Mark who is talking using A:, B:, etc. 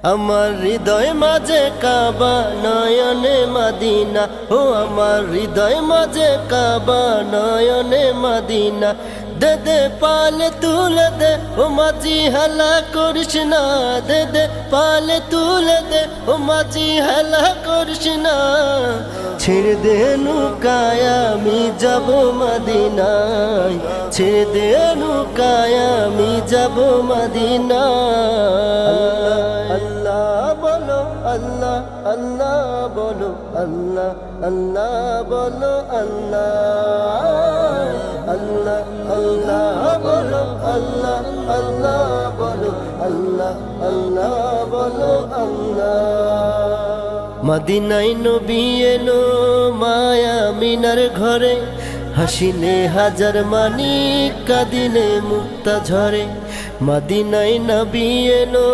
A: আমার হৃদয় মাঝে কাবা নয়নে মদিনা, ও আমার হৃদয় মাঝে কাবা নয়নে মদিনা। দে দে পালে তুলে দে ও মাঝি হেলা করিস না, দে দে পালে তুলে দে ও মাঝি হেলা করিস না। ছেড়ে দে নৌকায় আমি যাব মদিনায়, ছেড়ে দে নৌকায় আমি যাব মদিনায়। আল্লাহ বলো আল্লাহ, আল্লাহ বলো আল্লাহ, আল্লাহ বলো আল্লাহ, আল্লাহ আল্লাহ বলো আল্লাহ, আল্লাহ বলো আল্লাহ, আল্লাহ বলো আল্লাহ। মদিনায় নবী এলো মায়া মিনার ঘরে, হাসিলে হাজার মানিক কাঁদিলে মুক্তা ঝরে। মদিনায় নবী এলো